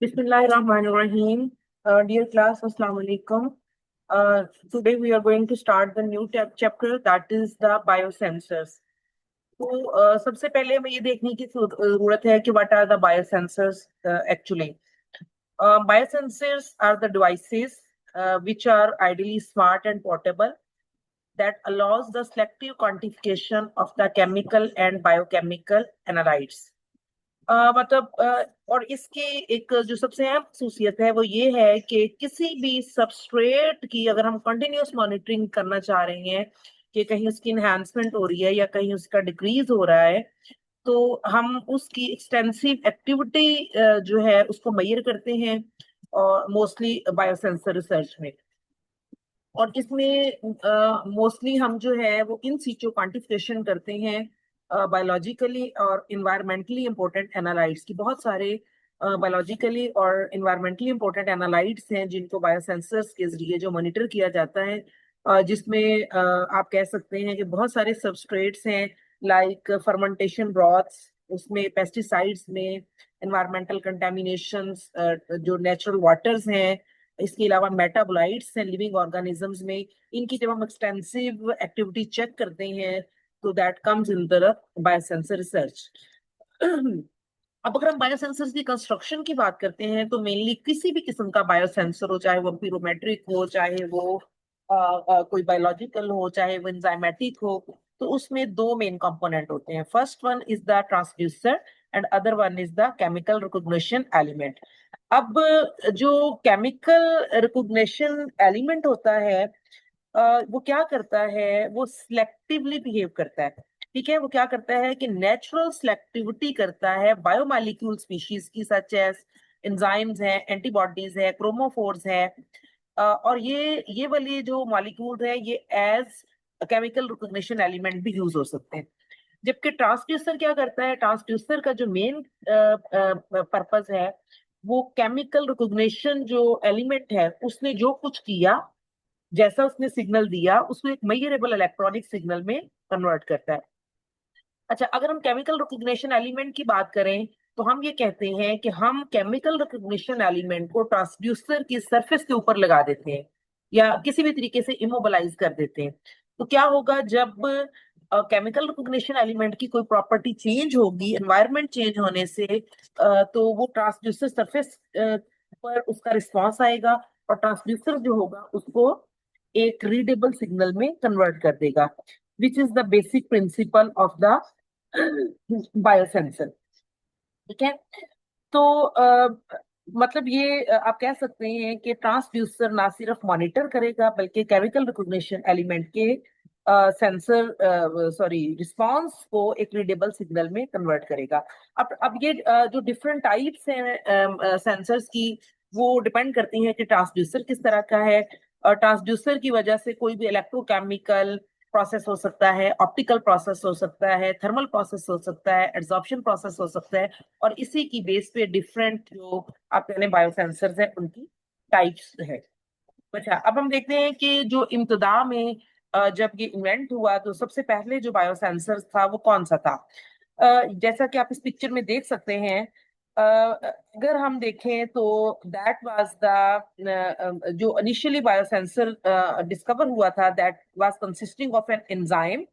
Bismillahirrahmanirrahim. Dear class, Assalamu alaikum. Today we are going to start the new chapter, that is the biosensors. तो सबसे पहले हमें ये देखने की जरूरत है कि what are the biosensors actually. Biosensors are the devices which are ideally smart and portable that allows the selective quantification of the chemical and biochemical analytes. और इसके एक जो सबसे अहम खसूसियत है वो ये है कि किसी भी सबस्ट्रेट की अगर हम कंटिन्यूस मॉनिटरिंग करना चाह रहे हैं कि कहीं उसकी इनहेंसमेंट हो रही है या कहीं उसका डिक्रीज हो रहा है, तो हम उसकी एक्सटेंसिव एक्टिविटी जो है उसको मेजर करते हैं और मोस्टली बायोसेंसर रिसर्च में। और इसमें मोस्टली हम जो है वो इन सीचो क्वांटिफिकेशन करते हैं बायोलॉजिकली और इन्वायरमेंटली इंपॉर्टेंट एनालाइट्स की। बहुत सारे बायोलॉजिकली और इन्वायरमेंटली इंपॉर्टेंट एनालाइट्स हैं जिनको बायोसेंसर्स के जरिए जो मॉनिटर किया जाता है, जिसमें आप कह सकते हैं कि बहुत सारे सबस्ट्रेट्स हैं लाइक फर्मेंटेशन ब्रॉथ्स, उसमें पेस्टिसाइड्स में, इन्वायरमेंटल कंटेमिनेशंस, जो नेचुरल वाटर्स हैं, इसके अलावा मेटाबोलाइट्स हैं लिविंग ऑर्गेनिजम्स में। इनकी जब हम एक्सटेंसिव एक्टिविटी चेक करते हैं तो that comes in the biosensor research. अब अगर हम बायोसेंसर्स की कंस्ट्रक्शन की बात करते हैं तो मेनली किसी भी किस्म का बायोसेंसर हो, चाहे वो पिरोमेट्रिक हो, चाहे वो कोई बायोलॉजिकल हो, चाहे वो एंजाइमेटिक हो, तो उसमें दो मेन कंपोनेंट होते हैं। First one is the transducer and other one is the chemical recognition element. अब जो केमिकल रिकॉग्निशन एलिमेंट होता है वो क्या करता है, वो सिलेक्टिवली बिहेव करता है। ठीक है, वो क्या करता है कि नेचुरल सिलेक्टिविटी करता है बायोमॉलिक्यूल स्पीशीज की, सच एज एंजाइम्स हैं, एंटीबॉडीज है, क्रोमोफोर्स है, और ये वाली जो मॉलिक्यूल्स है ये एज केमिकल रिकॉग्निशन एलिमेंट भी यूज हो सकते हैं। जबकि ट्रांसड्यूसर क्या करता है, ट्रांसड्यूसर का जो मेन पर्पस है वो केमिकल रिकॉग्निशन जो एलिमेंट है उसने जो कुछ किया, जैसा उसने सिग्नल दिया, उसको एक मेजरेबल इलेक्ट्रॉनिक सिग्नल में कन्वर्ट करता है। अच्छा, अगर हम केमिकल रिकॉग्निशन एलिमेंट की बात करें तो हम ये कहते हैं कि हम केमिकल रिकॉग्निशन एलिमेंट को ट्रांसड्यूसर की सरफेस के ऊपर लगा देते हैं या किसी भी तरीके से इमोबलाइज कर देते हैं। तो क्या होगा, जब केमिकल रिकॉग्निशन एलिमेंट की कोई प्रॉपर्टी चेंज होगी एनवायरनमेंट चेंज होने से, तो वो ट्रांसड्यूसर सरफेस पर उसका रिस्पॉन्स आएगा और ट्रांसड्यूसर जो होगा उसको एक रीडेबल सिग्नल में कन्वर्ट कर देगा, which is the basic principle of the biosensor. ठीक है, तो मतलब ये आप कह सकते हैं कि ट्रांसड्यूसर ना सिर्फ मॉनिटर करेगा बल्कि केमिकल रिकॉग्निशन एलिमेंट के सेंसर रिस्पांस को एक रीडेबल सिग्नल में कन्वर्ट करेगा। अब ये जो डिफरेंट टाइप्स हैं सेंसर्स की, वो डिपेंड करती हैं कि ट्रांसड्यूसर किस तरह का है। ट्रांसड्यूसर की वजह से कोई भी इलेक्ट्रोकेमिकल प्रोसेस हो सकता है, ऑप्टिकल प्रोसेस हो सकता है, थर्मल प्रोसेस हो सकता है, एब्जॉर्प्शन प्रोसेस हो सकता है, और इसी की बेस पे डिफरेंट जो आप कहने बायोसेंसर्स हैं उनकी टाइप्स है। अच्छा, अब हम देखते हैं कि जो इब्तदा में जब ये इन्वेंट हुआ तो सबसे पहले जो बायोसेंसर था वो कौन सा था। जैसा कि आप इस पिक्चर में देख सकते हैं, अगर हम देखें तो दैट वाज द जो इनिशियली बायोसेंसर डिस्कवर हुआ था, that was consisting of an enzyme.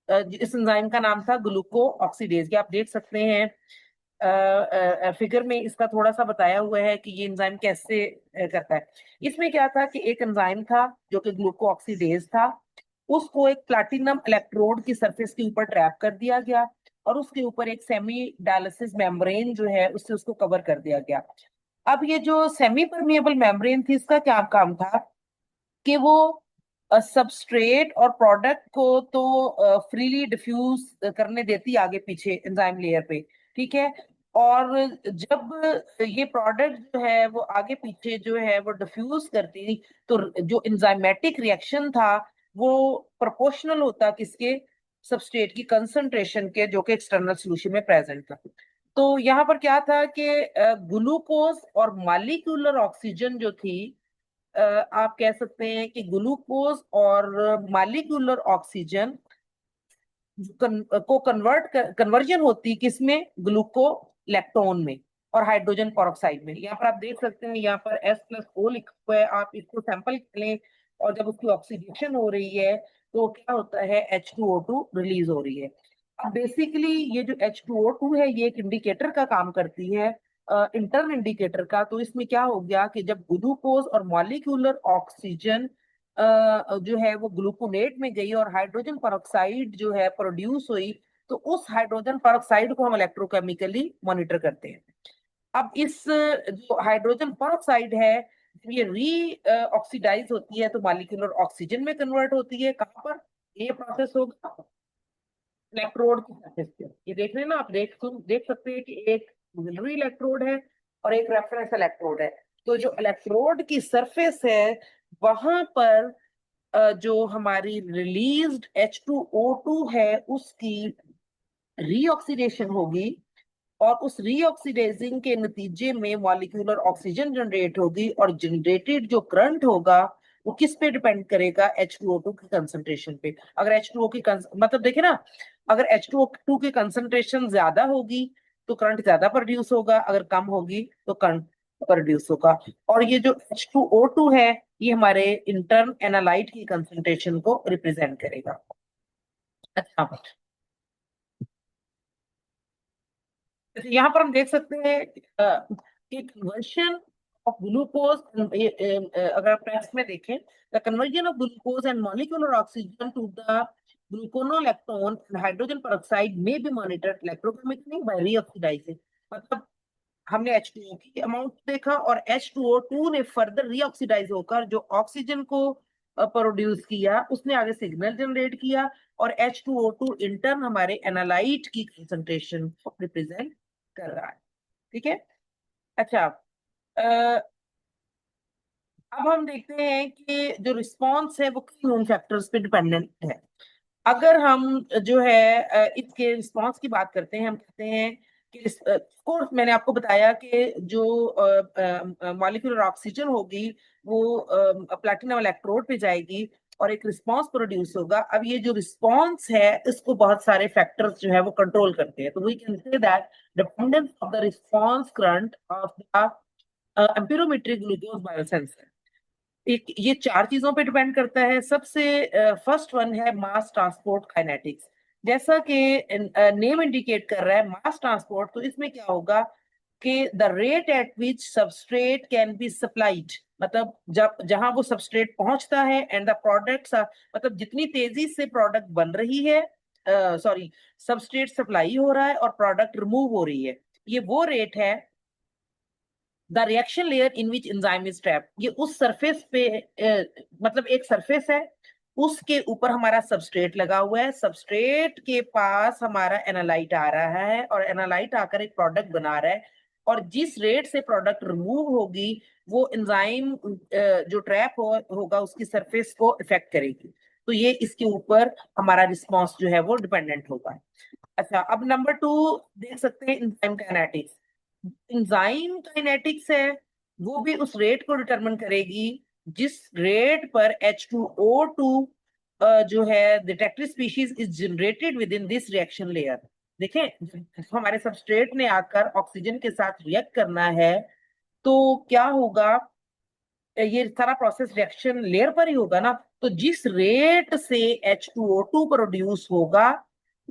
इस एंजाइम का नाम था ग्लूको ऑक्सीडेज। ये आप देख सकते हैं फिगर में इसका थोड़ा सा बताया हुआ है कि ये एंजाइम कैसे करता है। इसमें क्या था कि एक एंजाइम था जो कि ग्लूको ऑक्सीडेज था, उसको एक प्लैटिनम इलेक्ट्रोड की सरफेस के ऊपर ट्रैप कर दिया गया और उसके ऊपर एक सेमी डायलिसिस मेम्ब्रेन जो है उससे उसको कवर कर दिया गया। अब ये जो सेमी परमिएबल मेम्ब्रेन थी, इसका क्या काम था कि वो सबस्ट्रेट और प्रोडक्ट को तो फ्रीली डिफ्यूज करने देती आगे पीछे एंजाइम लेयर पे। ठीक है, और जब ये प्रोडक्ट जो है वो आगे पीछे जो है वो डिफ्यूज करती, तो जो एंजाइमेटिक रिएक्शन था वो प्रोपोर्शनल होता किसके, सबस्ट्रेट की कंसंट्रेशन के, जो कि एक्सटर्नल सॉल्यूशन में प्रेजेंट था। तो यहाँ पर क्या था कि ग्लूकोज और मॉलिक्यूलर ऑक्सीजन जो थी, आप कह सकते हैं कि ग्लूकोज और मॉलिक्यूलर ऑक्सीजन को कन्वर्जन होती किसमें, ग्लूकोलैक्टोन में। और हाइड्रोजन पेरोक्साइड में। यहाँ पर आप देख सकते हैं, यहाँ पर S+O लिखा हुआ है, आप इसको सैंपल लें और जब उसकी ऑक्सीडेशन हो रही है तो क्या होता है, H2O2 रिलीज हो रही है। अब बेसिकली ये जो H2O2 है ये एक इंडिकेटर का काम करती है, इंटर्न इंडिकेटर का। तो इसमें क्या हो गया कि जब ग्लूकोज और मॉलिक्यूलर ऑक्सीजन जो है वो ग्लूकोनेट में गई और हाइड्रोजन पेरोक्साइड जो है प्रोड्यूस हुई, तो उस हाइड्रोजन पेरोक्साइड को हम इलेक्ट्रोकेमिकली मॉनिटर करते हैं। अब इस जो हाइड्रोजन पेरोक्साइड है, ये ऑक्सीडाइज होती है तो मॉलिक्यूलर ऑक्सीजन में कन्वर्ट होती है। कहाँ पर ये प्रोसेस होगा, इलेक्ट्रोड की सरफेस पे। ये देख रहे हैं ना आप, देख सकते हैं कि एक ऑक्सिलरी इलेक्ट्रोड है और एक रेफरेंस इलेक्ट्रोड है। तो जो इलेक्ट्रोड की सरफेस है वहां पर जो हमारी रिलीज्ड H2O2 है उसकी रीऑक्सीडेशन होगी, और उस रीऑक्सीडाइजिंग के नतीजे में मॉलिक्यूलर ऑक्सीजन जनरेट होगी, और जनरेटेड जो करंट होगा वो किस पे डिपेंड करेगा, H2O2 की कंसंट्रेशन पे। अगर H2O की मतलब देखे ना, अगर H2O2 की कंसंट्रेशन ज्यादा होगी तो करंट ज्यादा प्रोड्यूस होगा, अगर कम होगी तो करंट प्रोड्यूस होगा। और ये जो H2O2 है ये हमारे इंटर्न एनालाइट की कंसंट्रेशन को रिप्रेजेंट करेगा। अच्छा, यहाँ पर हम देख सकते हैं कि कन्वर्शन ऑफ ग्लूकोज, अगर आप टेक्स्ट में देखें, the conversion of glucose and molecular oxygen to the gluconolactone and hydrogen peroxide may be monitored electrochemically by reoxidizing. मतलब हमने H2O की अमाउंट देखा और H2O2 ने फर्दर रीऑक्सीडाइज होकर जो ऑक्सीजन को प्रोड्यूस किया उसने आगे सिग्नल जनरेट किया, और H2O2 इंटर्न हमारे एनालाइट की कंसंट्रेशन को रिप्रेजेंट कर रहा है। ठीक है। अच्छा, अब हम देखते हैं कि जो रिस्पॉन्स है वो किन नोन फैक्टर्स पे डिपेंडेंट है। अगर हम जो है इसके रिस्पॉन्स की बात करते हैं, हम कहते हैं कि कोर्स मैंने आपको बताया कि जो मॉलिक्यूलर ऑक्सीजन होगी वो प्लैटिनम इलेक्ट्रोड पे जाएगी और एक रिस्पॉन्स प्रोड्यूस होगा। अब ये जो रिस्पॉन्स है इसको बहुत सारे फैक्टर्स जो है वो कंट्रोल करते हैं। तो we can say that dependence of the response current of the amperometric glucose biosensor, एक ये चार चीजों पे डिपेंड करता है। सबसे फर्स्ट वन है मास ट्रांसपोर्ट काइनेटिक्स। जैसा कि नेम इंडिकेट कर रहा है मास ट्रांसपोर्ट, तो इसमें क्या होगा कि the rate at which substrate can be supplied, मतलब जब जहां वो सबस्ट्रेट पहुंचता है एंड द प्रोडक्ट्स, मतलब जितनी तेजी से प्रोडक्ट बन रही है, सॉरी, सबस्ट्रेट सप्लाई हो रहा है और प्रोडक्ट रिमूव हो रही है, ये वो रेट है। The reaction layer in which enzyme is trapped, ये उस सरफेस पे मतलब एक सरफेस है उसके ऊपर हमारा सबस्ट्रेट लगा हुआ है, सबस्ट्रेट के पास हमारा एनालाइट आ रहा है और एनालाइट आकर एक प्रोडक्ट बना रहा है, और जिस रेट से प्रोडक्ट रिमूव होगी वो एंजाइम जो ट्रैप होगा उसकी सरफेस को इफेक्ट करेगी। तो ये इसके ऊपर हमारा रिस्पॉन्स जो है वो डिपेंडेंट होगा। अच्छा, अब नंबर 2 देख सकते हैं एंजाइम काइनेटिक्स। एंजाइम काइनेटिक्स है वो भी उस रेट को डिटरमिन करेगी जिस रेट पर H2O2 जो है detective species is generated with in this reaction layer. देखें, जब हमारे सबस्ट्रेट ने आकर ऑक्सीजन के साथ रिएक्ट करना है तो क्या होगा, ये सारा प्रोसेस रिएक्शन लेयर पर ही होगा ना। तो जिस रेट से H2O2 प्रोड्यूस होगा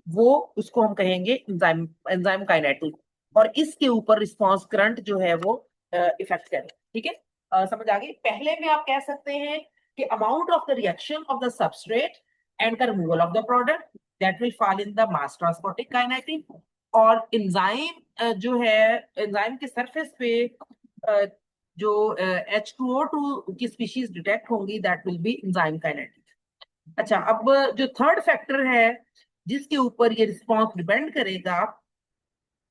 वो उसको हम कहेंगे एंजाइम एंजाइम काइनेटिक, और इसके ऊपर रिस्पांस करंट जो है वो इफेक्ट करे। ठीक है, समझ आ गई। पहले में आप कह सकते हैं कि amount of the reaction of the substrate and the removal of the product that will fall in the mass transporting kinetic, और एंजाइम जो है एंजाइम के सरफेस पे अ, जो H2O2 की स्पीशीज डिटेक्ट होंगी that will be enzyme kinetic. अच्छा, अब जो थर्ड फैक्टर है जिसके ऊपर ये रिस्पॉन्स डिपेंड करेगा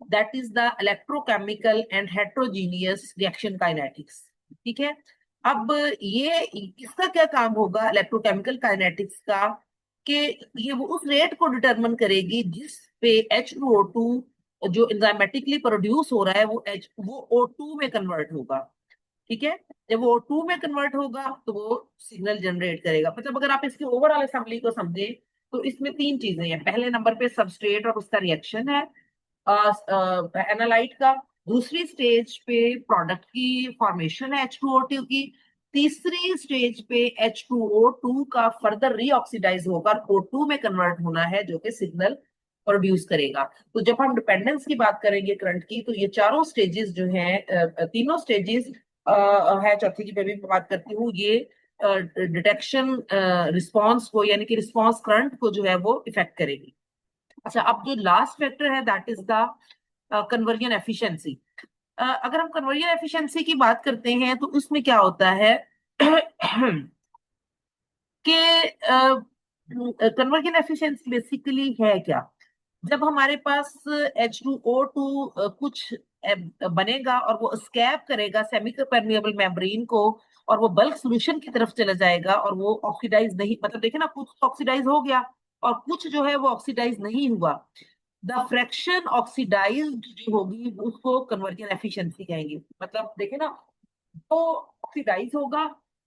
that is the electrochemical and heterogeneous reaction kinetics. ठीक है, अब ये इसका क्या काम होगा इलेक्ट्रोकेमिकल काइनेटिक्स का, कि ये वो उस रेट को डिटरमिन करेगी जिस पे H2O2 जो एंजाइमेटिकली प्रोड्यूस हो रहा है वो O2 में कन्वर्ट होगा। ठीक है, जब वो O2 में कन्वर्ट होगा तो वो सिग्नल जनरेट करेगा। मतलब अगर आप इसकी ओवरऑल असेंबली को समझे तो इसमें तीन चीजें हैं। पहले नंबर पे सबस्ट्रेट और उसका रिएक्शन है एनालाइट का, दूसरी स्टेज पे प्रोडक्ट की फॉर्मेशन है H2O2 की। तीसरी स्टेज पे H2O2 का फर्दर रीऑक्सीडाइज होकर O2 में कन्वर्ट होना है, जो कि सिग्नल प्रोड्यूस करेगा। तो जब हम डिपेंडेंस की बात करेंगे करंट की, तो ये चारों स्टेजेस जो हैं, तीनों स्टेजेस है, चौथी की मैं भी बात करती हूँ, ये डिटेक्शन रिस्पॉन्स को, यानी कि रिस्पॉन्स करंट को जो है वो इफेक्ट करेगी। अच्छा, अब जो लास्ट फैक्टर है that is the conversion efficiency. अगर हम कन्वर्जन एफिशिएंसी की बात करते हैं तो उसमें क्या होता है कि कन्वर्जन एफिशिएंसी बेसिकली है क्या। जब हमारे पास H2O2 कुछ बनेगा और वो स्कैप करेगा सेमी परमिएबल मेम्ब्रेन को, और वो बल्क सॉल्यूशन की तरफ चला जाएगा, और वो ऑक्सीडाइज नहीं, मतलब देखे ना, कुछ ऑक्सीडाइज हो गया और कुछ जो है वो ऑक्सीडाइज नहीं हुआ। द फ्रैक्शन ऑक्सीडाइज्ड जो होगी उसको कन्वर्जन एफिशिएंसी कहेंगे। मतलब देखे ना, तो ऑक्सीडाइज होगा,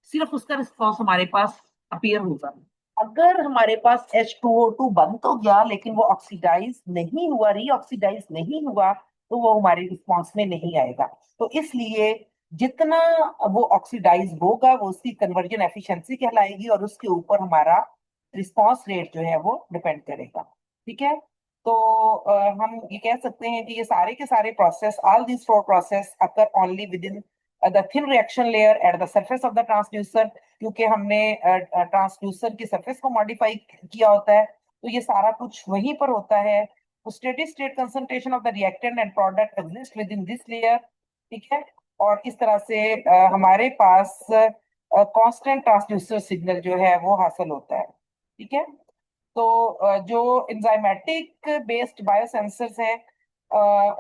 सिर्फ उसका रिस्पॉन्स हमारे पास अपीयर होगा। अगर हमारे पास H2O2 बन तो गया लेकिन वो ऑक्सीडाइज नहीं हुआ, रीऑक्सीडाइज नहीं हुआ, तो वो हमारे रिस्पॉन्स में नहीं आएगा। तो इसलिए जितना वो ऑक्सीडाइज होगा वो उसकी कन्वर्जन एफिशिएंसी कहलाएगी, और उसके ऊपर हमारा रिस्पॉन्स रेट जो है वो डिपेंड करेगा। ठीक है। तो हम ये कह सकते हैं कि ये सारे के सारे process, all these four process occur only with in the thin reaction layer at the surface of the transducer, क्योंकि हमने ट्रांसड्यूसर की सरफेस को मॉडिफाई किया होता है, तो ये सारा कुछ वहीं पर होता है। Steady state concentration of the reactant and product exist with in this layer. ठीक है। और इस तरह से हमारे पास कांस्टेंट ट्रांसड्यूसर सिग्नल जो है वो हासिल होता है। ठीक है। तो जो एंजाइमेटिक बेस्ड बायोसेंसर्स हैं,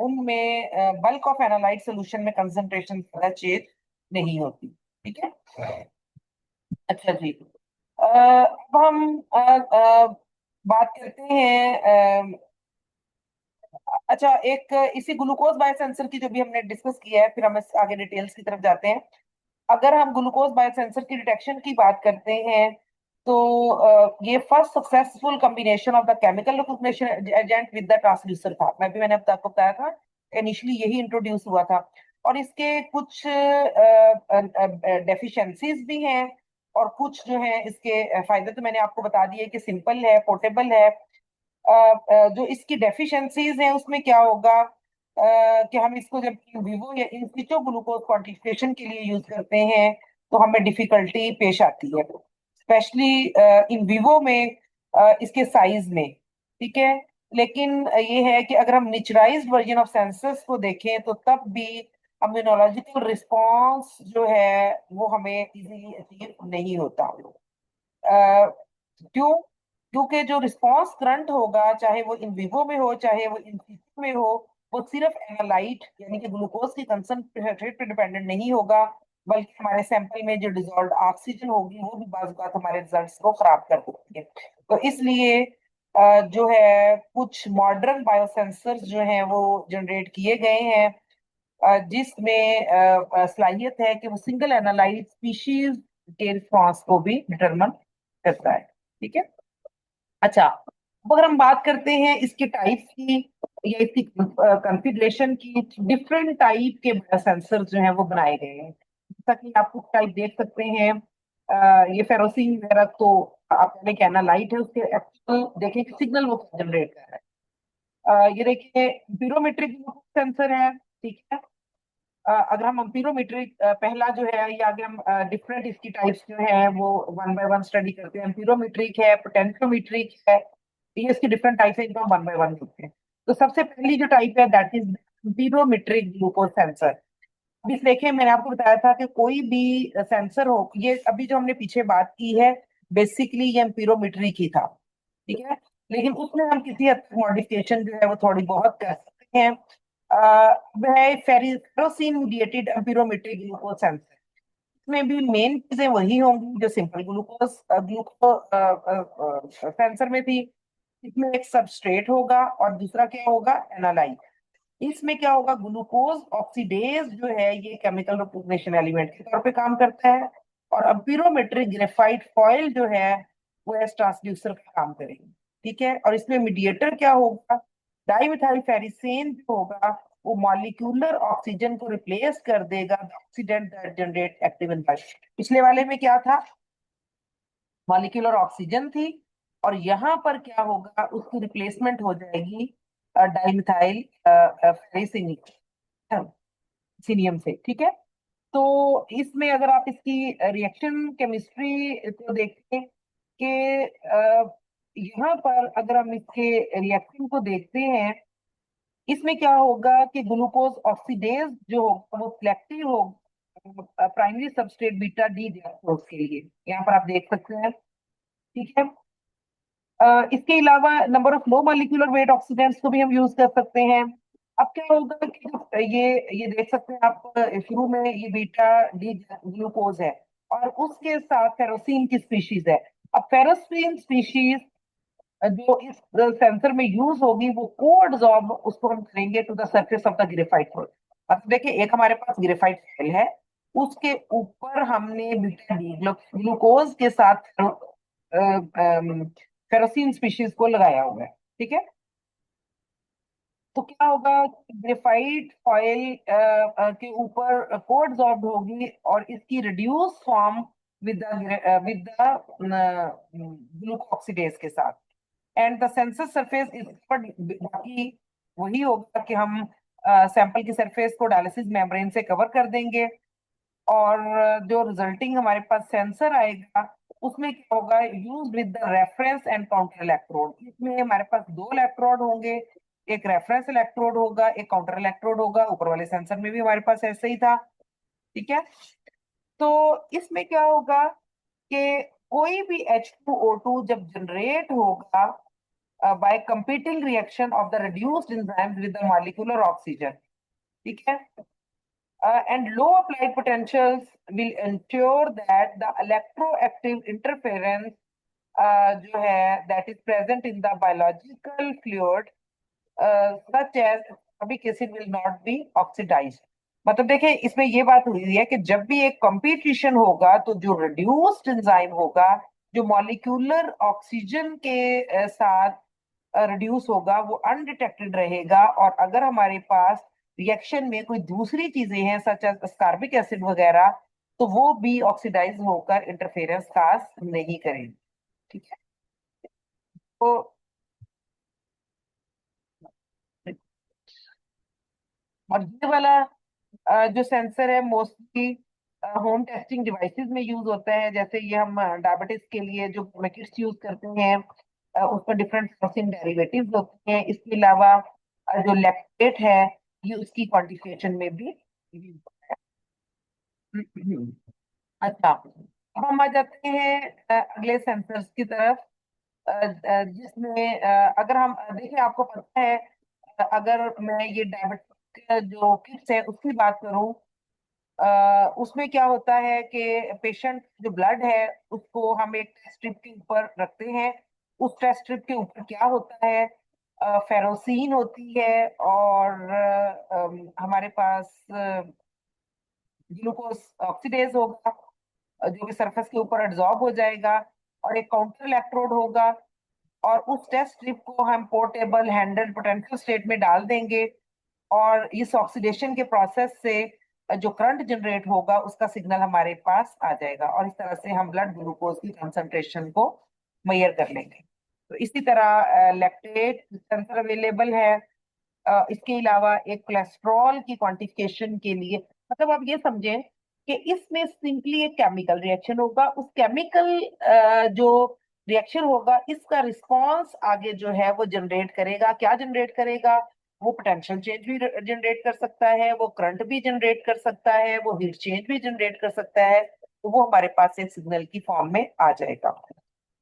उनमें बल्क ऑफ एनालाइट सोल्यूशन में कंसंट्रेशन ज्यादा चेंज नहीं होती। ठीक है। अच्छा जी। अब हम बात करते हैं। अच्छा, एक इसी ग्लूकोज बायोसेंसर की जो भी हमने डिस्कस किया है, फिर हम इस आगे डिटेल्स की तरफ जाते हैं। अगर हम ग्लूकोज बायोसेंसर की डिटेक्शन की बात करते हैं, तो ये first successful combination of the chemical recognition agent with the transducer था। मैंने अब तक बताया था, इनिशियली यही इंट्रोड्यूस हुआ था। और इसके कुछ डेफिशिएंसीज भी हैं, और कुछ जो है इसके फायदे तो मैंने आपको बता दिए कि सिंपल है, पोर्टेबल है। जो इसकी डेफिशिएंसीज हैं उसमें क्या होगा, कि हम इसको जब इन विवो या इन सिचो ग्लूकोज क्वांटिफिकेशन के लिए यूज करते हैं तो हमें डिफिकल्टी पेश आती है, स्पेशली इन विवो में, इसके साइज में। ठीक है। लेकिन ये है कि अगर हम नेचुराइज्ड वर्जन ऑफ सेंसस को देखें तो तब भी इम्यूनोलॉजिकल रिस्पॉन्स जो है वो हमें इजीली अचीव नहीं होता। क्यों? क्योंकि जो रिस्पॉन्स करंट होगा, चाहे वो इन विवो में हो चाहे वो इन सिचो में हो, वो सिर्फ एनालाइट यानी कि ग्लूकोज की कंसंट्रेट पे डिपेंडेंट नहीं होगा, बल्कि हमारे सैंपल में जो डिजॉल्व ऑक्सीजन होगी वो भी बाज़ औक़ात हमारे रिजल्ट्स को खराब कर देती है। तो इसलिए जो है कुछ मॉडर्न बायोसेंसर्स जो हैं वो जनरेट किए गए हैं, जिसमें सलाहियत है कि वो सिंगल एनालाइट स्पीशीज के रिस्पॉन्स को भी डिटरमिन करता है। ठीक है। अच्छा, अब अगर हम बात करते हैं इसके टाइप्स की या इसकी कॉन्फ़िगरेशन की, डिफरेंट टाइप के सेंसर जो हैं वो बनाए गए हैं। जैसा कि आप कुछ टाइप देख सकते हैं, ये फेरोसिन वगैरह तो आप पहले कहना लाइट है, उसके एक्चुअल देखें कि सिग्नल वो जनरेट कर रहा है। ये देखिए पिरोमेट्रिक सेंसर है। ठीक है। अगर हम एम्पीरोमेट्रिक पहला जो है, या आगे हम डिफरेंट इसकी टाइप्स जो है वो वन बाय वन स्टडी करते हैं। एम्पीरोमेट्रिक है, पोटेंशियोमेट्रिक है, ये इसकी डिफरेंट टाइप्स है, इनको हम वन बाय वन करते हैं। तो सबसे पहली जो टाइप है दैट इज एम्पीरोमेट्रिक ग्लूकोज सेंसर। अभी देखें, मैंने आपको बताया था कि कोई भी सेंसर हो, ये अभी जो हमने पीछे बात की है बेसिकली ये एम्पीरोमेट्रिक ही था। ठीक है। लेकिन उसमें हम किसी हद तक मॉडिफिकेशन जो है वो थोड़ी बहुत कर सकते हैं। वह फेरोसिन मीडिएटेड एम्पीरोमेट्रिक ग्लूकोज सेंसर, इसमें भी मेन चीजें वही होंगी जो सिंपल ग्लूकोज सेंसर में थी। इसमें एक सबस्ट्रेट होगा और दूसरा क्या होगा, एनालाइट। इसमें क्या होगा, ग्लूकोज ऑक्सीडेज जो है ये केमिकल रिकॉग्निशन एलिमेंट के तौर पे काम करता है, और एम्पीरोमेट्रिक ग्रेफाइट फॉइल जो है वो एस ट्रांसड्यूसर का काम करेगी। ठीक है। और इसमें मीडिएटर क्या होगा, डाईमिथाइल फेरिसेन जो होगा वो मॉलिक्यूलर ऑक्सीजन को रिप्लेस कर देगा, oxidant that generate active environment. पिछले वाले में क्या था, मॉलिक्यूलर ऑक्सीजन थी, और यहाँ पर क्या होगा, उसकी रिप्लेसमेंट हो जाएगी डाइमिथाइल सीनियम से। ठीक है, तो इसमें अगर आप इसकी रिएक्शन केमिस्ट्री को देखें कि यहाँ पर अगर हम इसके रिएक्शन को देखते हैं, इसमें क्या होगा कि ग्लूकोज ऑक्सीडेज जो होगा वो सिलेक्टिव होगा primary substrate beta D glucose के लिए, यहाँ पर आप देख सकते हैं। ठीक है, इसके अलावा number of low molecular weight oxidants को भी हम यूज कर सकते हैं। अब क्या होगा कि ये देख सकते हैं आप, शुरू में ये बीटा डी ग्लूकोज है और उसके साथ फेरोसीन की स्पीशीज है। अब फेरोसीन स्पीशीज जो इस सेंसर में यूज होगी वो को एब्जॉर्ब उसको हम करेंगे to the surface of the graphite floor. अब देखिए, एक हमारे पास ग्रेफाइट शेल है, उसके ऊपर हमने बीटा डी ग्लूकोज के साथ फेरोसीन स्पीशीज को लगाया हुआ है। ठीक है, तो क्या होगा, ग्रेफाइट फॉयल के ऊपर को एब्जॉर्ब होगी और इसकी रिड्यूस फॉर्म विद द ग्लूकोऑक्सीडेज के साथ, and the sensor surface is covered. बाकी वही होगा कि हम सैंपल की सरफेस को डायलिसिस मेम्ब्रेन से कवर कर देंगे, और जो रिजल्टिंग हमारे पास सेंसर आएगा उसमें क्या होगा, use with the reference and counter electrode. इसमें हमारे पास दो इलेक्ट्रोड होंगे, एक रेफरेंस इलेक्ट्रोड होगा, एक काउंटर इलेक्ट्रोड होगा। ऊपर वाले सेंसर में भी हमारे पास ऐसे ही था। ठीक है, तो इसमें क्या होगा कि कोई भी H2O2 जब जनरेट होगा by competing reaction of the reduced enzymes with the molecular oxygen, ठीक है, and low applied potentials will ensure that the electroactive interference जो है that is present in the biological fluid such as ascorbic acid will not be oxidized। मतलब देखिए, इसमें ये बात हुई है कि जब भी एक कंपटीशन होगा तो जो रिड्यूस्ड एंजाइम होगा, जो मॉलिक्यूलर ऑक्सीजन के साथ रिड्यूस होगा, वो अनडिटेक्टेड रहेगा, और अगर हमारे पास रिएक्शन में कोई दूसरी चीजें हैं सच एज अस्कॉर्बिक एसिड वगैरह, तो वो भी ऑक्सीडाइज होकर इंटरफेरेंस काज नहीं करेंगे। ठीक है, तो और ये वाला जो सेंसर है मोस्टली होम टेस्टिंग डिवाइसेस में यूज होता है। जैसे ये हम डायबिटीज के लिए जो किट्स यूज करते हैं, उसमें डिफरेंट प्रोटीन डेरिवेटिव्स होते हैं। इसके अलावा जो लैक्टेट है, ये उसकी क्वांटिफिकेशन में भी use होता है। अच्छा, अब हम आ जाते हैं अगले सेंसर्स की तरफ, जिसमें अगर हम देखिए, आपको पता है, अगर मैं ये डायबिटिक जो किट्स है उसकी बात करूं, उसमें क्या होता है कि पेशेंट जो ब्लड है उसको हम एक टेस्ट स्ट्रिप के ऊपर रखते हैं। उस टेस्ट स्ट्रिप के ऊपर क्या होता है, फेरोसीन होती है, और हमारे पास ग्लूकोज ऑक्सीडेज होगा जो कि सरफेस के ऊपर एब्जॉर्ब हो जाएगा, और एक काउंटर इलेक्ट्रोड होगा, और उस टेस्ट स्ट्रिप को हम पोर्टेबल हैंडल पोटेंशियल स्टेट में डाल देंगे, और इस ऑक्सीडेशन के प्रोसेस से जो करंट जनरेट होगा उसका सिग्नल हमारे पास आ जाएगा, और इस तरह से हम ब्लड ग्लूकोज की कंसंट्रेशन को मेजर कर लेंगे। तो इसी तरह लैक्टेट सेंसर अवेलेबल है। इसके अलावा एक कोलेस्ट्रॉल की क्वांटिफिकेशन के लिए, मतलब आप ये समझें कि इसमें सिंपली एक केमिकल रिएक्शन होगा, उस केमिकल जो रिएक्शन होगा इसका रिस्पॉन्स आगे जो है वो जनरेट करेगा। क्या जनरेट करेगा, वो पोटेंशियल चेंज भी जनरेट कर सकता है, वो करंट भी जनरेट कर सकता है, वो हीट चेंज भी जनरेट कर सकता है, तो वो हमारे पास एक सिग्नल की फॉर्म में आ जाएगा।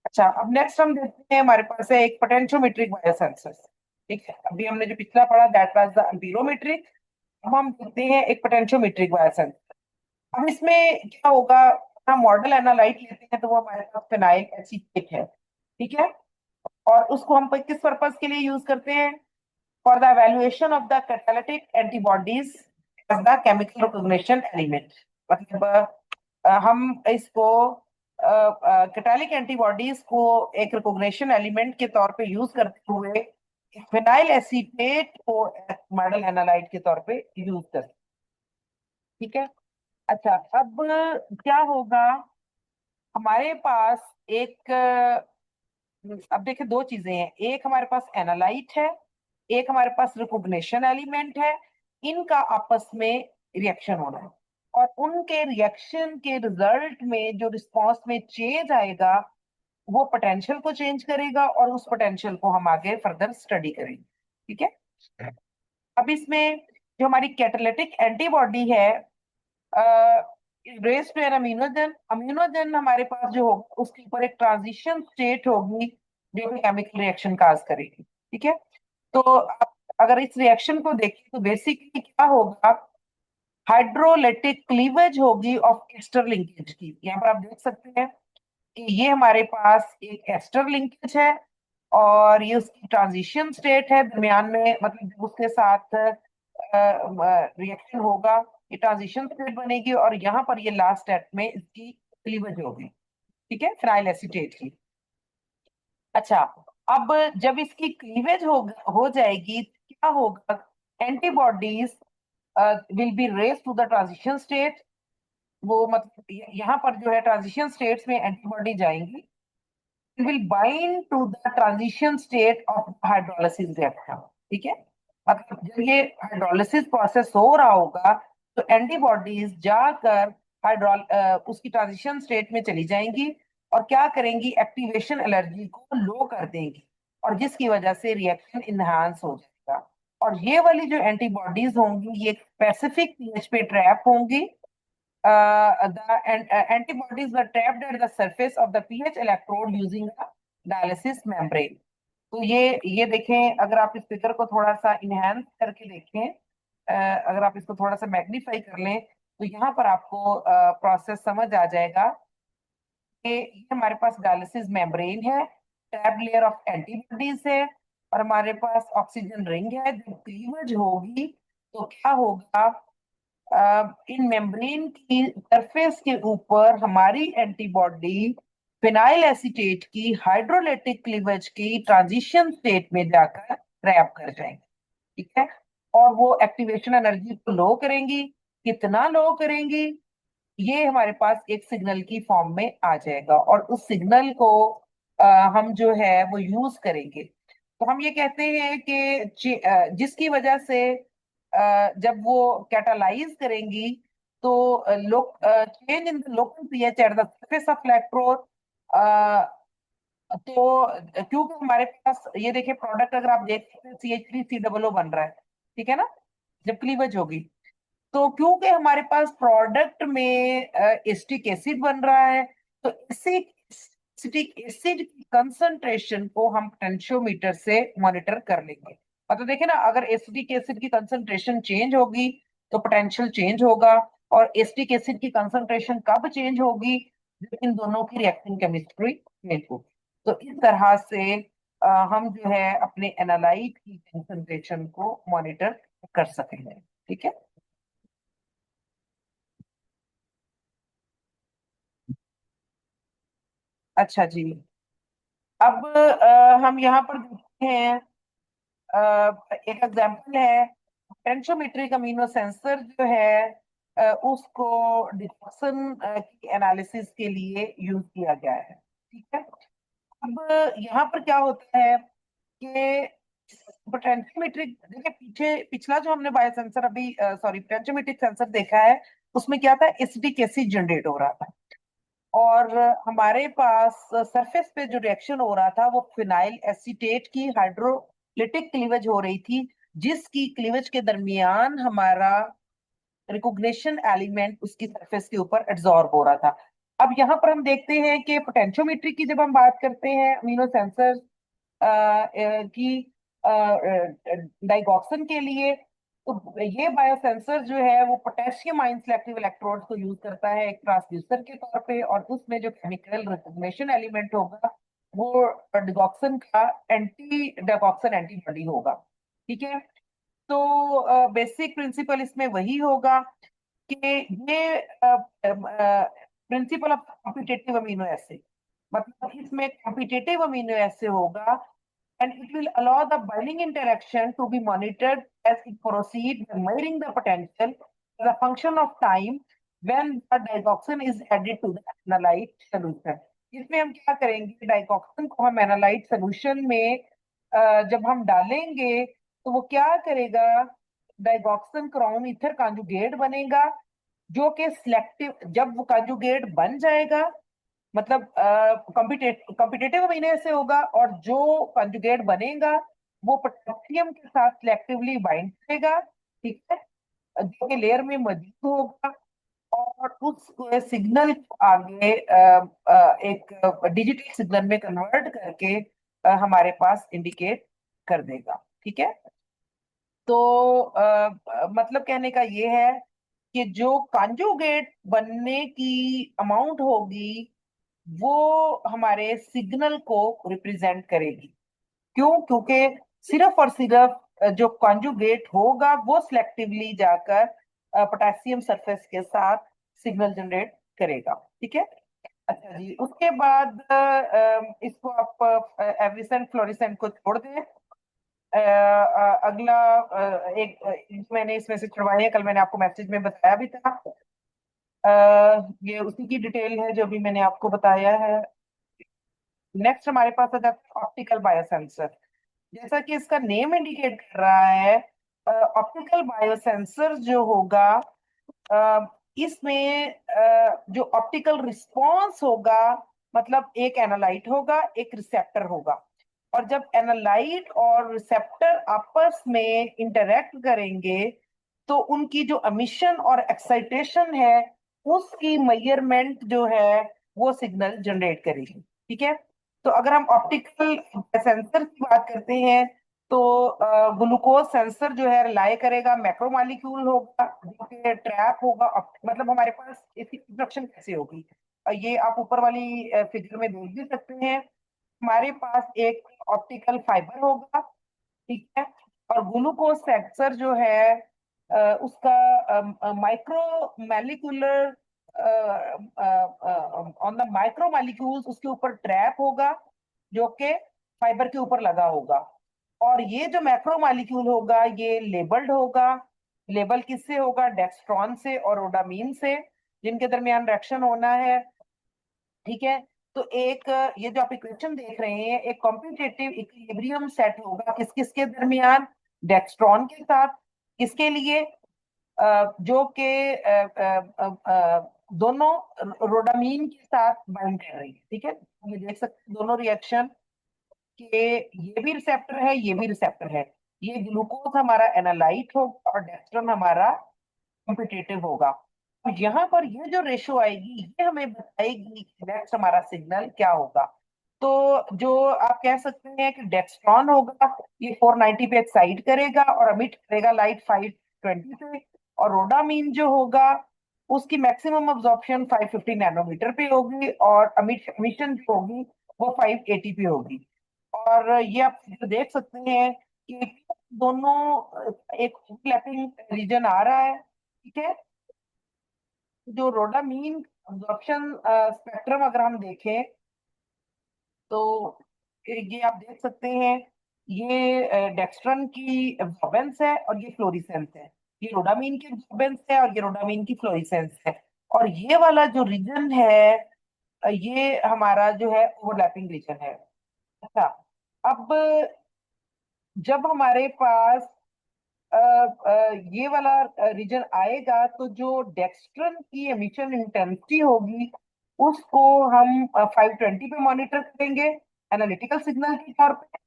अच्छा, अब नेक्स्ट हम देखते हैं, हमारे पास है एक पोटेंशियोमेट्रिक बायोसेंसर। ठीक है, अभी हमने जो पिछला पढ़ा दैट वाज द एम्पीरोमेट्रिक, अब हम देखते हैं एक पोटेंशियोमेट्रिक बायोसेंसर। अब इसमें क्या होगा, हम मॉडल एनालाइट लेते हैं तो वो हमारे पास फिनाइल एसीटेट है। ठीक है, और उसको हम किस पर्पस के लिए यूज करते हैं, for the evaluation of the catalytic antibodies as the chemical recognition element। मतलब हम इसको कैटालिक एंटीबॉडीज को एक रिकॉग्निशन एलिमेंट के तौर पे यूज करते हुए फिनाइल एसीटेट को मॉडल एनालाइट के तौर पे यूज कर। ठीक है। अच्छा, अब क्या होगा, हमारे पास एक अब देखिए दो चीजें हैं, एक हमारे पास एनालाइट है, एक हमारे पास रिकॉग्निशन एलिमेंट है। इनका आपस में रिएक्शन होना है, और उनके रिएक्शन के रिजल्ट में जो रिस्पॉन्स में चेंज आएगा वो पोटेंशियल को चेंज करेगा, और उस पोटेंशियल को हम आगे फर्दर स्टडी करेंगे। ठीक है। अब इसमें जो हमारी कैटालिटिक एंटीबॉडी है, रेस टू एन अमीनोजन, अमीनोजन हमारे पास जो होगा उसके ऊपर एक ट्रांजिशन स्टेट होगी जो कि केमिकल रिएक्शन काज करेगी। ठीक है। तो आप अगर इस रिएक्शन को देखें तो बेसिकली क्या होगा, हाइड्रोलिटिक क्लीवेज होगी ऑफ एस्टर लिंकेज की। यहाँ पर आप देख सकते हैं कि ये हमारे पास एक एस्टर लिंकेज है, और ये उसकी ट्रांजिशन स्टेट है दरमियान में, मतलब जब उसके साथ रिएक्शन होगा ये ट्रांजिशन स्टेट बनेगी, और यहाँ पर ये लास्ट स्टेप में इसकी क्लीवेज होगी। ठीक है, फिनाइल एसीटेट की। अच्छा, अब जब इसकी क्लीवेज हो जाएगी क्या होगा, antibodies will be raise to the transition state. वो मतलब यहाँ पर जो है ट्रांजिशन स्टेट्स में एंटीबॉडी जाएंगी, will bind to the transition state of hydrolysis reaction। ठीक है। मतलब जब ये हाइड्रोलिसिस प्रोसेस हो रहा होगा तो एंटीबॉडीज जाकर उसकी ट्रांजिशन स्टेट में चली जाएंगी, और क्या करेंगी, एक्टिवेशन एनर्जी को लो कर देंगी, और जिसकी वजह से रिएक्शन इनहांस हो जाएगा। और ये वाली जो एंटीबॉडीज होंगी ये स्पेसिफिक पीएच पे ट्रैप होंगी। the antibodies were trapped at the surface of the pH electrode using a dialysis membrane। तो ये देखें, अगर आप इस फिगर को थोड़ा सा इनहेंस करके देखें, अगर आप इसको थोड़ा सा मैग्नीफाई कर लें तो यहाँ पर आपको प्रोसेस समझ आ जाएगा कि ये हमारे पास डायलिसिस मेम्ब्रेन है, टैब लेयर ऑफ एंटीबॉडीज है, और हमारे पास ऑक्सीजन रिंग है। जब क्लीवेज होगी तो क्या होगा, इन मेम्ब्रेन की सरफेस के ऊपर हमारी एंटीबॉडी फिनाइल एसीटेट की हाइड्रोलिटिक क्लीवेज की ट्रांजिशन स्टेट में जाकर ट्रैप कर जाएंगे। ठीक है। और वो एक्टिवेशन एनर्जी को लो करेंगी, कितना लो करेंगी, ये हमारे पास एक सिग्नल की फॉर्म में आ जाएगा, और उस सिग्नल को हम जो है वो यूज करेंगे। तो हम ये कहते हैं कि जिसकी वजह से जब वो कैटालाइज करेंगी तो change in the local pH at the surface of electrode. तो क्योंकि हमारे पास ये देखिए प्रोडक्ट अगर आप देख सकते हैं CH3COO बन रहा है। ठीक है ना, जब क्लीवेज होगी तो क्योंकि हमारे पास प्रोडक्ट में एसिटिक एसिड बन रहा है, तो एसिटिक एसिड की कंसंट्रेशन को हम पोटेंशियोमीटर से मॉनिटर कर लेंगे। मतलब देखिए ना, अगर एसिटिक एसिड की कंसंट्रेशन चेंज होगी तो पोटेंशियल चेंज होगा, और एसिटिक एसिड की कंसंट्रेशन कब चेंज होगी, जब इन दोनों की रिएक्शन केमिस्ट्री चेंज होगी। तो इस तरह से हम जो है अपने एनालाइट की कंसंट्रेशन को मॉनिटर कर सकेंगे। ठीक है। अच्छा जी, अब हम यहाँ पर देखते हैं, एक एग्जांपल है, पोटेंशियोमेट्रिक अमीनो सेंसर जो है उसको डिफ्यूजन की एनालिसिस के लिए यूज किया गया है। ठीक है। अब यहाँ पर क्या होता है कि पोटेंशियोमेट्रिक, देखिए पीछे पिछला जो हमने बायोसेंसर अभी सॉरी पोटेंशियोमेट्रिक सेंसर देखा है उसमें क्या था, एसिटिक एसिड जनरेट हो रहा था, और हमारे पास सरफेस पे जो रिएक्शन हो रहा था वो फिनाइल एसीटेट की हाइड्रोलिटिक क्लीवेज हो रही थी, जिसकी क्लीवेज के दरमियान हमारा रिकॉग्निशन एलिमेंट उसकी सरफेस के ऊपर एब्जॉर्ब हो रहा था। अब यहाँ पर हम देखते हैं कि पोटेंशियोमेट्री की जब हम बात करते हैं अमीनो सेंसर की डाइगॉक्सिन के लिए, तो ये बायोसेंसर जो है वो पोटेशियम आयन सेलेक्टिव इलेक्ट्रोड्स को यूज करता है एक ट्रांसड्यूसर के तौर पे, और उसमें जो केमिकल रिकॉग्निशन एलिमेंट होगा वो डिगॉक्सिन का एंटी डिगॉक्सिन एंटीबॉडी होगा। ठीक है। तो बेसिक प्रिंसिपल इसमें वही होगा कि ये principle of competitive amino acid, मतलब इसमें कॉम्पिटिटिव अमीनो एसिड होगा and it will allow the binding interaction to be monitored as it proceeds, measuring the potential as a function of time when the digoxin is added to the analyte solution. इसमें हम क्या करेंगे, डाइगोक्सिन को हम analyte solution में जब हम डालेंगे तो वो क्या करेगा, डाइगोक्सिन क्रोम ईथर कॉन्जुगेट बनेगा, जो कि सिलेक्टिव, जब वो कॉन्जुगेट बन जाएगा, मतलब कॉम्पिटेटिव अमीनो से होगा, और जो कंजुगेट बनेगा वो पोटेशियम के साथ सिलेक्टिवली बाइंड करेगा, ठीक है, जो कि लेयर में मौजूद होगा, और उस सिग्नल को आगे एक डिजिटल सिग्नल में कन्वर्ट करके हमारे पास इंडिकेट कर देगा, ठीक है। तो मतलब कहने का ये है कि जो कॉन्जुगेट बनने की अमाउंट होगी वो हमारे सिग्नल को रिप्रेजेंट करेगी। क्यों? क्योंकि सिर्फ और सिर्फ जो कॉन्जुगेट होगा वो सिलेक्टिवली जाकर पोटेशियम सरफेस के साथ सिग्नल जनरेट करेगा, ठीक है। अच्छा जी, उसके बाद इसको आप एवरिसेंट फ्लोरिसेंट को छोड़ दें। अगला मैंने इसमें से छुड़वाई है, कल मैंने आपको मैसेज में बताया भी था। ये उसी की डिटेल है जो भी मैंने आपको बताया है। नेक्स्ट हमारे पास आ जाता है ऑप्टिकल बायोसेंसर। जैसा कि इसका नेम इंडिकेट कर रहा है, ऑप्टिकल बायोसेंसर जो होगा, अ, इसमें जो ऑप्टिकल रिस्पॉन्स होगा, मतलब एक एनालाइट होगा, एक रिसेप्टर होगा, और जब एनालाइट और रिसेप्टर आपस में इंटरेक्ट करेंगे तो उनकी जो एमिशन और एक्साइटेशन है उसकी मेजरमेंट जो है वो सिग्नल जनरेट करेगी, ठीक है। तो अगर हम ऑप्टिकल सेंसर की बात करते हैं तो ग्लूकोज सेंसर जो है रिलाई करेगा, मैक्रोमोलिक्यूल होगा जो कि ट्रैप होगा, मतलब हमारे पास इसकी इंस्ट्रक्शन कैसे होगी, ये आप ऊपर वाली फिगर में देख भी सकते हैं। हमारे पास एक ऑप्टिकल फाइबर होगा, ठीक है, और ग्लूकोज सेंसर जो है उसका micro molecular on the micro molecules उसके ऊपर ट्रैप होगा जो कि फाइबर के ऊपर लगा होगा, और ये जो मैक्रो मॉलिक्यूल होगा ये लेबल्ड होगा। लेबल किससे होगा? डेक्स्ट्रॉन से और रोडामीन से, जिनके दरमियान रिएक्शन होना है, ठीक है। तो एक ये जो आप इक्वेशन देख रहे हैं, एक कॉम्पिटेटिव इक्विलिब्रियम सेट होगा किस किस के दरमियान? डेक्स्ट्रॉन के साथ, किसके लिए? जो कि दोनों रोडामीन के साथ बाइंड कर रही है, ठीक है। ये देख सकते हैं दोनों रिएक्शन कि ये भी रिसेप्टर है, ये भी रिसेप्टर है। ये ग्लूकोज हमारा एनालाइट होगा और डेक्स्ट्रॉन हमारा कॉम्पिटेटिव होगा। तो यहाँ पर ये जो रेशो आएगी ये हमें बताएगी कि नेक्स्ट हमारा सिग्नल क्या होगा। तो जो आप कह सकते हैं कि डेक्स्ट्रॉन होगा ये 490 पे एक्साइट करेगा और अमिट करेगा लाइट 520 पे, और रोडामीन जो होगा उसकी मैक्सिमम अब्जॉर्प्शन 550 नैनोमीटर पे होगी, और एमिशन जो होगी वो 580 पे होगी। और ये आप जो देख सकते हैं कि दोनों एक ओवरलैपिंग रीजन आ रहा है, ठीक है। जो रोडामीन अब्जॉर्प्शन स्पेक्ट्रम अगर हम देखें तो ये आप देख सकते हैं, ये डेक्स्ट्रन की एब्जॉर्बेंस है और ये फ्लोरिसेंस है। ये रोडामीन की एब्जॉर्बेंस है और ये रोडामीन की फ्लोरिसेंस है, और ये वाला जो रीजन है ये हमारा जो है ओवरलैपिंग रीजन है। अच्छा, अब जब हमारे पास ये वाला रीजन आएगा तो जो डेक्स्ट्रन की एमिशन इंटेंसिटी होगी उसको हम 520 पे मॉनिटर करेंगे एनालिटिकल सिग्नल के तौर पे।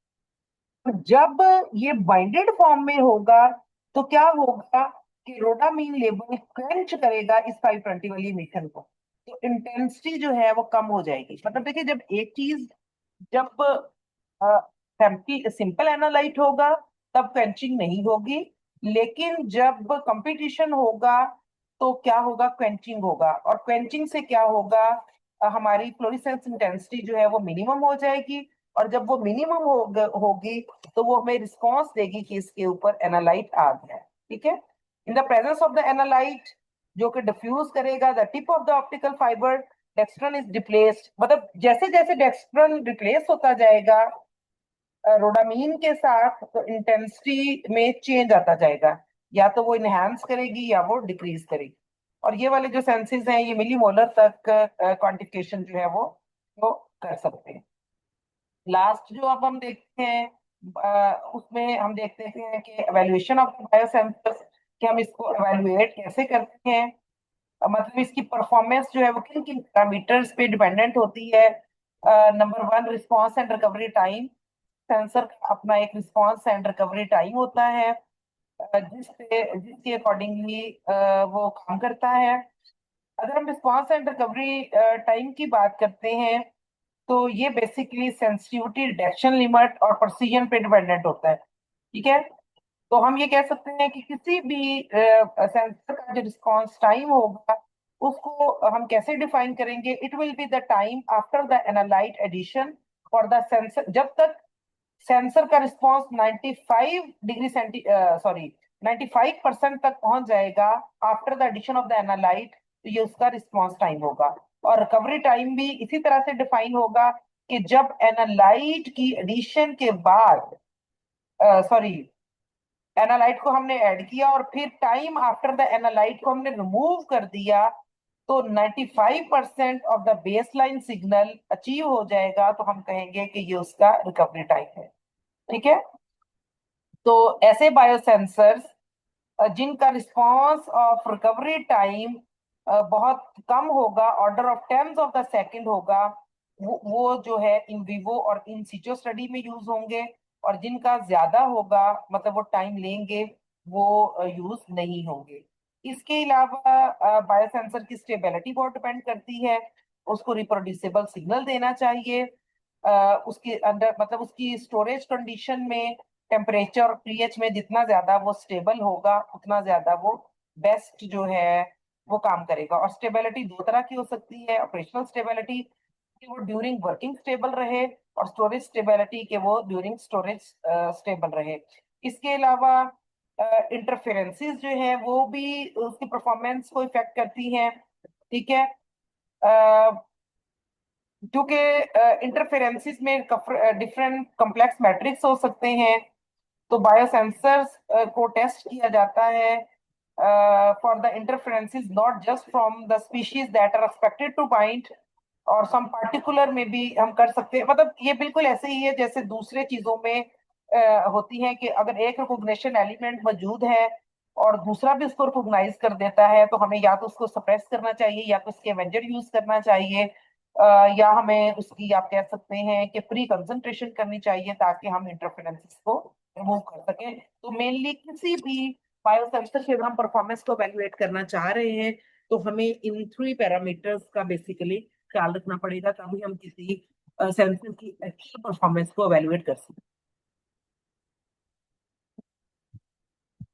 तो जब ये बाइंडेड फॉर्म में होगा तो क्या होगा कि रोडामीन लेवल क्वेंच करेगा इस 520 वाली एमिशन को, तो इंटेंसिटी जो है वो कम हो जाएगी। मतलब देखिए, जब एक चीज, जब सिंपल एनालाइट होगा तब क्वेंचिंग नहीं होगी, लेकिन जब कंपटीशन होगा तो क्या होगा? क्वेंचिंग होगा, और क्वेंचिंग से क्या होगा? हमारी फ्लोरेसेंस इंटेंसिटी जो है वो मिनिमम हो जाएगी, और जब वो मिनिमम होगी तो वो हमें रिस्पॉन्स देगी कि इसके ऊपर एनालाइट आ गया है, ठीक है। In the presence of the analyte जो कि डिफ्यूज करेगा the tip of the optical fibre, dextran is replaced, मतलब जैसे जैसे डेक्स्ट्रन रिप्लेस होता जाएगा रोडामीन के साथ तो इंटेंसिटी में चेंज आता जाएगा, या तो वो इनहेंस करेगी या वो डिक्रीज करेगी। और ये वाले जो सेंसेस हैं ये मिलीमोलर तक क्वांटिफिकेशन जो है वो कर सकते हैं। लास्ट जो अब हम देखते हैं उसमें हम देखते हैं कि एवेल्युएशन ऑफ बायोसेंसर्स, कि हम इसको एवेल्युएट कैसे करते हैं। मतलब इसकी परफॉर्मेंस जो है वो किन किन पैरामीटर्स पे डिपेंडेंट होती है। Number one, response and recovery time. Sensor का अपना एक रिस्पांस एंड रिकवरी टाइम होता है, जिसके अकॉर्डिंगली वो काम करता है। अगर हम रिस्पांस एंड रिकवरी टाइम की बात करते हैं तो ये बेसिकली सेंसिटिविटी डिटेक्शन लिमिट और प्रिसीजन पे डिपेंडेंट होता है। ठीक है, तो हम ये कह सकते हैं कि किसी भी सेंसर का जो रिस्पांस टाइम होगा उसको हम कैसे डिफाइन करेंगे। It will be the time after the analyte addition for the sensor, जब तक सेंसर का रिस्पांस 95 डिग्री सेंटी सॉरी 95% तक पहुंच जाएगा after the addition of the analyte, तो ये उसका रिस्पांस टाइम होगा। और रिकवरी टाइम भी इसी तरह से डिफाइन होगा कि जब एनालाइट की एडिशन के बाद, सॉरी, एनालाइट को हमने ऐड किया और फिर टाइम आफ्टर द एनालाइट को हमने रिमूव कर दिया, तो 95% of the baseline signal achieve हो जाएगा, तो हम कहेंगे कि ये उसका रिकवरी टाइम है। ठीक है, तो ऐसे बायोसेंसर्स जिनका रिस्पांस ऑफ रिकवरी टाइम बहुत कम होगा, order of tens of the second होगा, वो जो है इन विवो और इन सिचो स्टडी में यूज होंगे। और जिनका ज्यादा होगा, मतलब वो टाइम लेंगे, वो यूज नहीं होंगे। इसके अलावा बायोसेंसर की स्टेबिलिटी बहुत डिपेंड करती है। उसको रिप्रोड्यूसिबल सिग्नल देना चाहिए। उसके अंदर मतलब उसकी स्टोरेज कंडीशन में टेम्परेचर और पीएच में जितना ज्यादा वो स्टेबल होगा उतना ज्यादा वो बेस्ट जो है वो काम करेगा। और स्टेबिलिटी दो तरह की हो सकती है, ऑपरेशनल स्टेबिलिटी कि वो ड्यूरिंग वर्किंग स्टेबल रहे, और स्टोरेज स्टेबिलिटी के वो ड्यूरिंग स्टोरेज स्टेबल रहे। इसके अलावा इंटरफेरेंसेस जो है वो भी उसकी परफॉर्मेंस को इफेक्ट करती हैं। ठीक है, क्योंकि इंटरफेरेंसेस में डिफरेंट कॉम्प्लेक्स मैट्रिक्स हो सकते हैं, तो बायोसेंसर्स को टेस्ट किया जाता है for the interferences not just from the species that are expected to bind, और सम पार्टिकुलर में भी हम कर सकते हैं। मतलब ये बिल्कुल ऐसे ही है जैसे दूसरे चीजों में होती है कि अगर एक रिकॉग्निशन एलिमेंट मौजूद है और दूसरा भी उसको रिकॉग्नाइज कर देता है, तो हमें या तो उसको सप्रेस करना चाहिए या तो उसके एवेंजर यूज करना चाहिए, या हमें उसकी आप कह सकते हैं कि प्री कंसंट्रेशन करनी चाहिए ताकि हम इंटरफेरेंसेस को रिमूव कर सकें। तो मेनली किसी भी बायोसेंसर की अगर हम परफॉर्मेंस को एवेलुएट करना चाह रहे हैं तो हमें इन 3 पैरामीटर्स का बेसिकली ख्याल रखना पड़ेगा, तभी हम किसी सेंसर की एक्चुअल परफॉर्मेंस को एवेलुएट कर सकते हैं।